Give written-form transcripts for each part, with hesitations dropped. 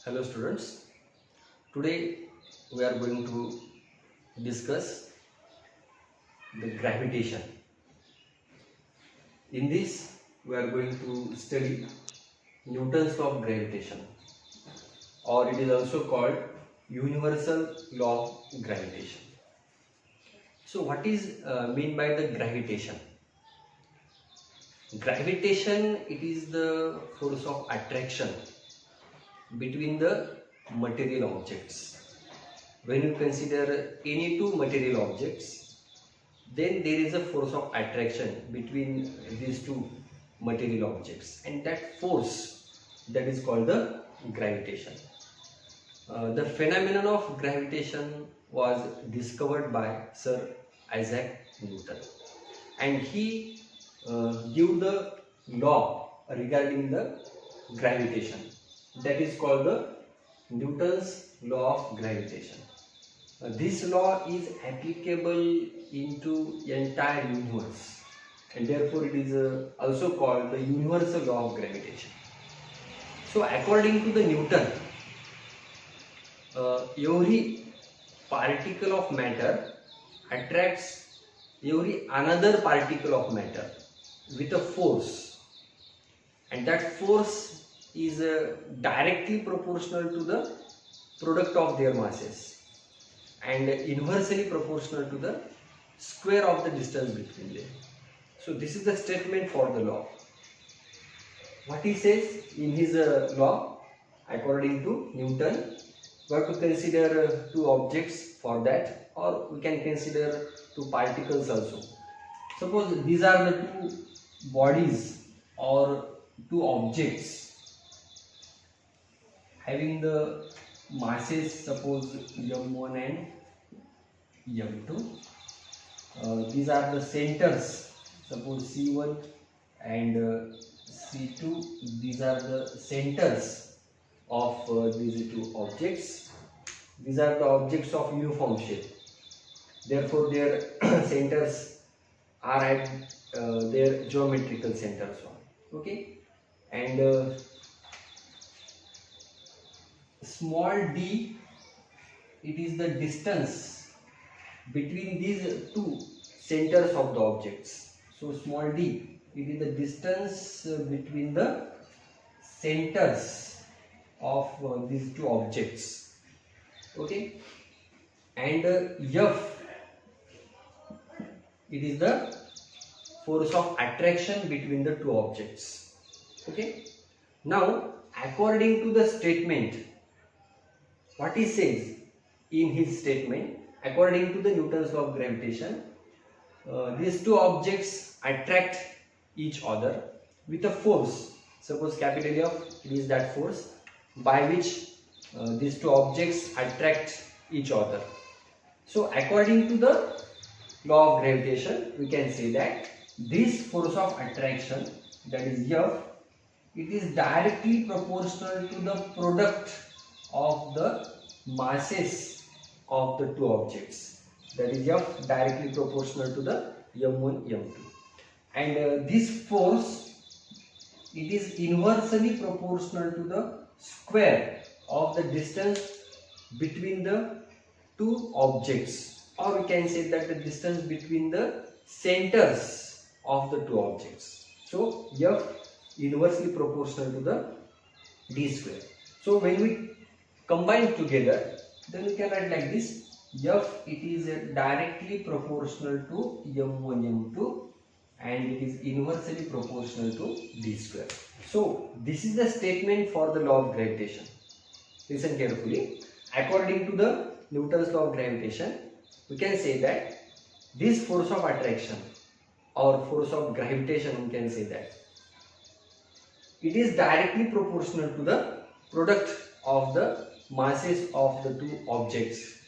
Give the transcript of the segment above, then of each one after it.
Hello students, today we are going to discuss the gravitation. In this we are going to study Newton's law of gravitation, or it is also called universal law of gravitation. So what is mean by the gravitation? Gravitation, it is the force of attraction between the material objects. When you consider any two material objects, then there is a force of attraction between these two material objects, and that force, that is called the gravitation. The phenomenon of gravitation was discovered by Sir Isaac Newton, and he gave the law regarding the gravitation, that is called the Newton's law of gravitation. This law is applicable into entire universe, and therefore it is also called the universal law of gravitation. So according to the Newton, every particle of matter attracts every another particle of matter with a force, and that force is directly proportional to the product of their masses and inversely proportional to the square of the distance between them. So this is the statement for the law. What he says in his law, according to Newton, we have to consider two objects for that, or we can consider two particles also. Suppose these are the two bodies or two objects having the masses, suppose m1 and m2. These are the centers, suppose c1 and c2. These are the centers of these two objects. These are the objects of uniform shape, therefore their centers are at their geometrical centers. Okay, and small d, it is the distance between these two centers of the objects. So small d, it is the distance between the centers of these two objects. Okay, and F, it is the force of attraction between the two objects. Okay, now according to the statement, what he says in his statement, according to the Newton's law of gravitation, these two objects attract each other with a force. Suppose capital F, it is that force by which these two objects attract each other. So according to the law of gravitation, we can say that this force of attraction, that is F, it is directly proportional to the product of the masses of the two objects, that is F directly proportional to the m1 m2, and this force, it is inversely proportional to the square of the distance between the two objects, or we can say that the distance between the centers of the two objects. So F inversely proportional to the d square. So when we combine together, then we can write like this: F, it is directly proportional to m1 m2, and it is inversely proportional to d square. So this is the statement for the law of gravitation. Listen carefully. According to the Newton's law of gravitation, we can say that this force of attraction or force of gravitation, we can say that it is directly proportional to the product of the masses of the two objects,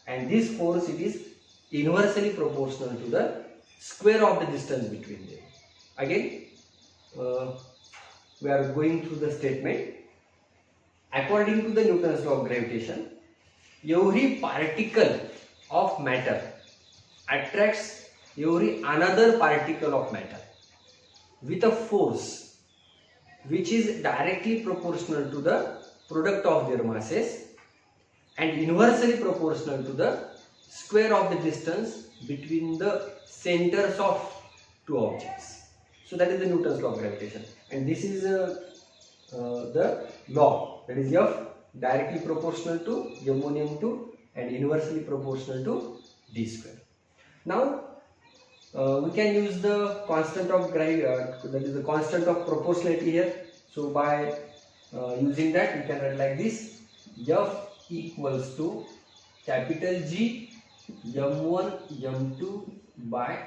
and this force, it is inversely proportional to the square of the distance between them. Again, we are going through the statement. According to the Newton's law of gravitation, every particle of matter attracts every another particle of matter with a force which is directly proportional to the product of their masses and inversely proportional to the square of the distance between the centers of two objects. So that is the Newton's law of gravitation, and this is the law, that is F directly proportional to m1 m2 and inversely proportional to d square. Now we can use the constant of that is the constant of proportionality here. So by using that, we can write like this: F equals to capital G m1 m2 by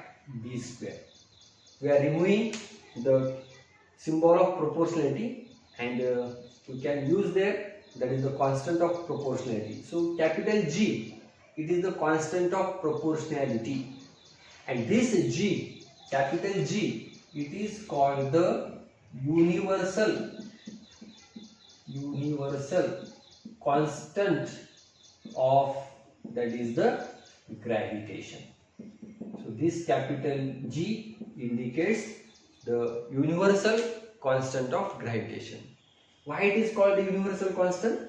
d square. We are removing the symbol of proportionality and we can use there, that is the constant of proportionality. So capital G, it is the constant of proportionality, and this G, capital G, it is called the universal constant of, that is the gravitation. So this capital G indicates the universal constant of gravitation. Why it is called the universal constant?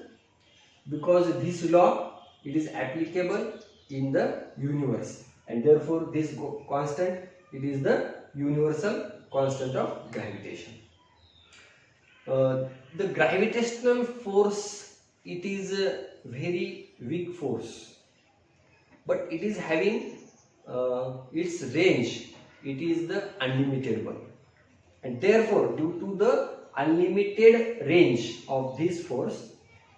Because this law, it is applicable in the universe, and therefore this constant, it is the universal constant of gravitation. The gravitational force, it is a very weak force, but it is having its range, it is the unlimitable, and therefore due to the unlimited range of this force,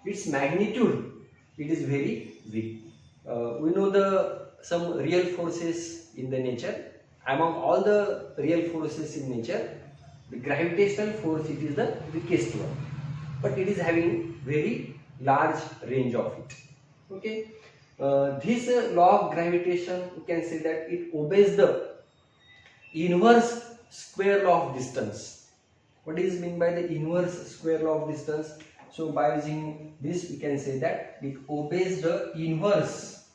its magnitude, it is very weak. We know some real forces in the nature. Among all the real forces in nature, the gravitational force, it is the weakest one, but it is having very large range of it. Okay, this law of gravitation, you can say that it obeys the inverse square law of distance. What is meant by the inverse square law of distance? So by using this, we can say that it obeys the inverse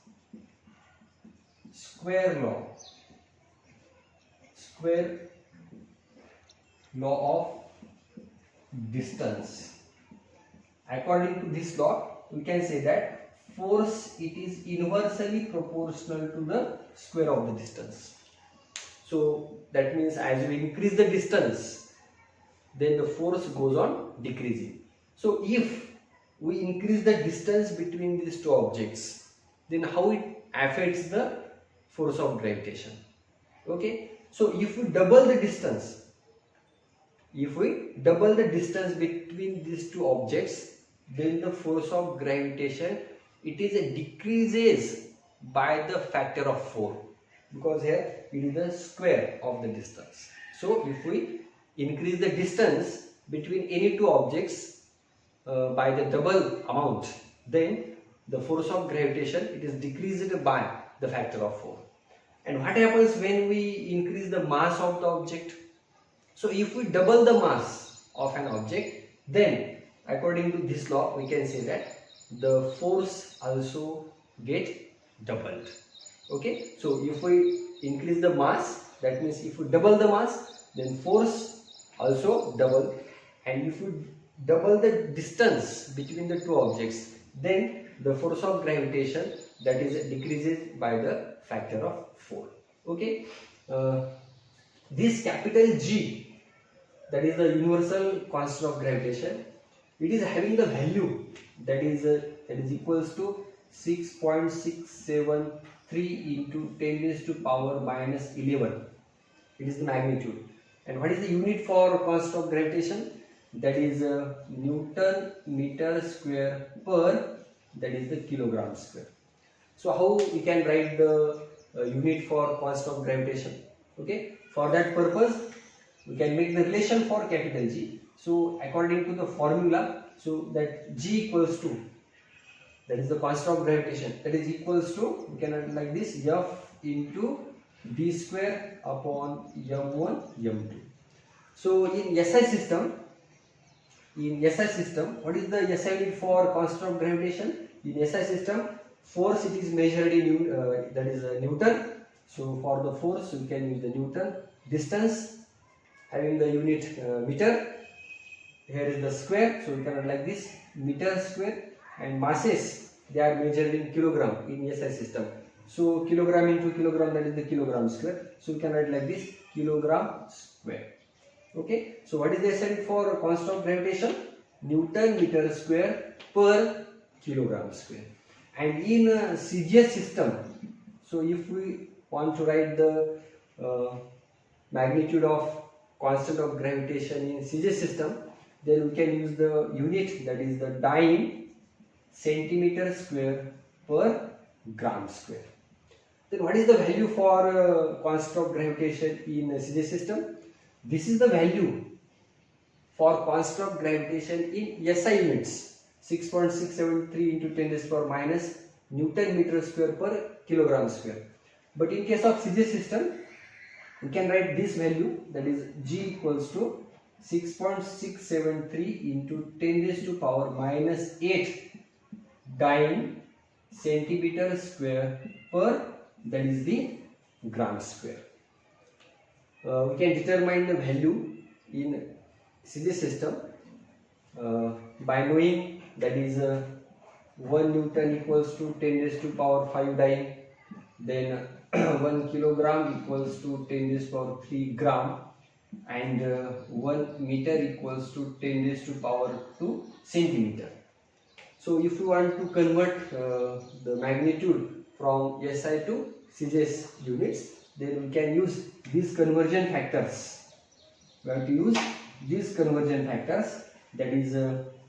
square law of distance. According to this law, we can say that force, it is inversely proportional to the square of the distance. So that means as we increase the distance, then the force goes on decreasing. So if we increase the distance between these two objects, then how it affects the force of gravitation? Okay, so if we double the distance, between these two objects, then the force of gravitation, it is decreases by the factor of 4, because here it is the square of the distance. So if we increase the distance between any two objects by the double amount, then the force of gravitation, it is decreased by the factor of 4. And what happens when we increase the mass of the object? So if we double the mass of an object, then according to this law, we can say that the force also get doubled. Okay, so if we increase the mass, that means if we double the mass, then force also double, and if we double the distance between the two objects, then the force of gravitation, that is decreases by the factor of 4. Okay, this capital G, that is the universal constant of gravitation, it is having the value that is equals to 6.673 into 10 raised to power minus 11. It is the magnitude. And what is the unit for constant of gravitation? That is Newton meter square per, that is the kilogram square. So how we can write the unit for constant of gravitation? Okay, for that purpose, we can make the relation for capital G. So according to the formula, so that G equals to, that is the constant of gravitation, that is equals to, we can write like this: F into d square upon m1 m2. So in SI system, what is the SI unit for constant of gravitation? In SI system, force, it is measured in that is Newton. So for the force, we can use the Newton. Distance, having the unit meter, here is the square, so we can write like this, meter square, and masses, they are measured in kilogram in SI system. So kilogram into kilogram, that is the kilogram square. So we can write like this, kilogram square. Okay, so what is the SI for constant of gravitation? Newton meter square per kilogram square. And in a CGS system, so if we want to write the magnitude of constant of gravitation in CGS system, then we can use the unit, that is the dyne centimeter square per gram square. Then what is the value for constant of gravitation in a CGS system? This is the value for constant of gravitation in SI units, 6.673 into 10 raised to power minus Newton meter square per kilogram square. But in case of CGS system, we can write this value, that is G equals to 6.673 into 10 raised to power minus 8 dyne centimeter square per, that is the gram square. We can determine the value in CGS system by knowing, that is 1 Newton equals to 10 raised to power 5 dyne, then 1 kilogram equals to 10 raised to power 3 gram, and 1 meter equals to 10 raised to power 2 centimeter. So if you want to convert the magnitude from SI to CGS units, then we can use these conversion factors. We have to use these conversion factors, that is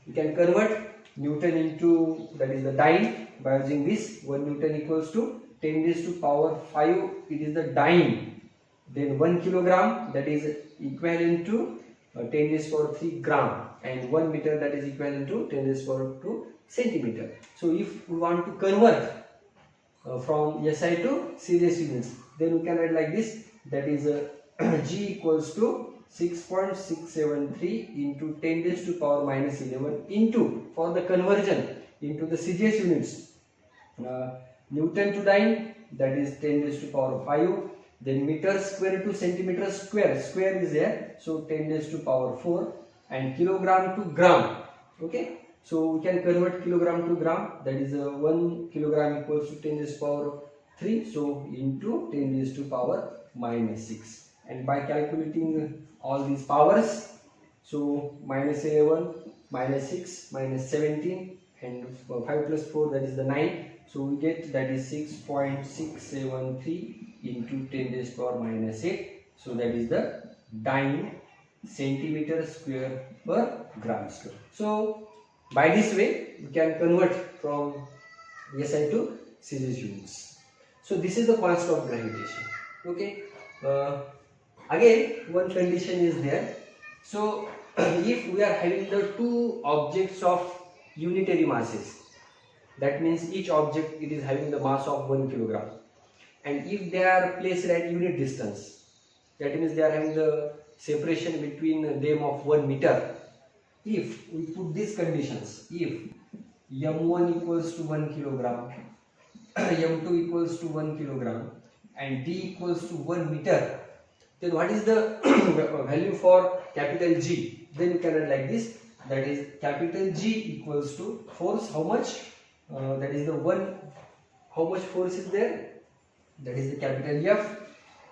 we can convert Newton into, that is the dyne, by using this 1 Newton equals to 10 raised to power 5, it is the dyne. Then 1 kilogram, that is equivalent to 10 raised to power 3 gram, and 1 meter, that is equivalent to 10 raised to power 2 centimeter. So if we want to convert from SI to CGS units, then we can write like this, that is G equals to 6.673 into 10 raised to power minus 11 into, for the conversion into the CGS units, Newton to dyne, that is 10 raised to power 5, then meter square to centimeter square, square is there, so 10 raised to power 4, and kilogram to gram. Okay, so we can convert kilogram to gram, that is 1 kilogram equals to 10 raised to power 3, so into 10 raised to power minus 6, and by calculating all these powers, so minus 11, minus 6, minus 17, and 5 plus 4, that is the 9, so we get, that is 6.673 into 10 raised to power minus 8, so that is the dyne centimeter square per gram square. So by this way we can convert from SI to CGS units. So this is the constant of gravitation. Okay, again one condition is there. So if we are having the two objects of unitary masses, that means each object, it is having the mass of 1 kilogram, and if they are placed at unit distance, that means they are having the separation between them of 1 meter. If we put these conditions, if m1 equals to 1 kilogram, m2 equals to 1 kilogram, and d equals to 1 meter, then what is the value for capital G? Then you can write like this, that is capital G equals to force, how much? That is the 1, how much force is there? That is the capital F.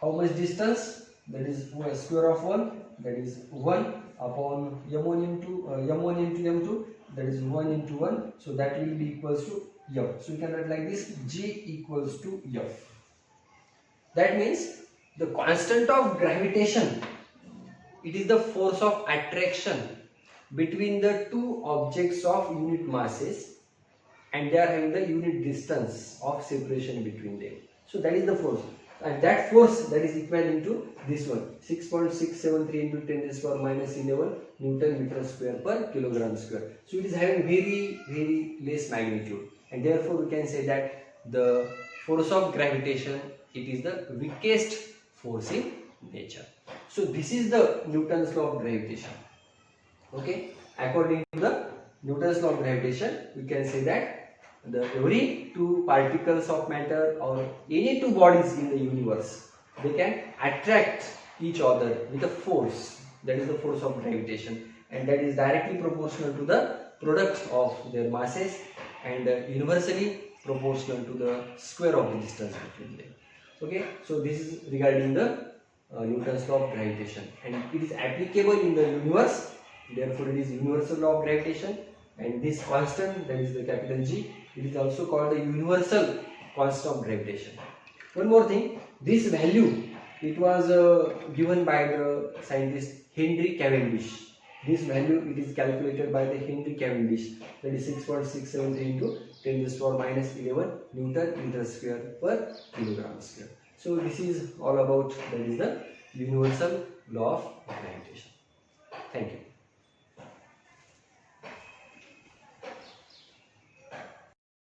How much distance? That is square of 1, that is 1 upon m1 into m2, that is 1 into 1, so that will be equals to F. So you can write like this, G equals to F. That means the constant of gravitation, it is the force of attraction between the two objects of unit masses, and they are having the unit distance of separation between them. So that is the force, and that force, that is equivalent to this one, 6.673 into 10 raised to power minus 11 Newton meter square per kilogram square. So it is having very less magnitude, and therefore we can say that the force of gravitation, it is the weakest force in nature. So this is the Newton's law of gravitation. Okay, according to the Newton's law of gravitation, we can say that every two particles of matter or any two bodies in the universe, they can attract each other with a force, that is the force of gravitation, and that is directly proportional to the product of their masses and universally proportional to the square of the distance between them. Okay, so this is regarding the Newton's law of gravitation, and it is applicable in the universe. Therefore, it is universal law of gravitation, and this constant, that is the capital G, it is also called the universal constant of gravitation. One more thing, this value, it was given by the scientist Henry Cavendish. This value, it is calculated by the Henry Cavendish, that is 6.673 into 10 to the power minus 11 Newton meter square per kilogram square. So this is all about, that is the universal law of gravitation. Thank you.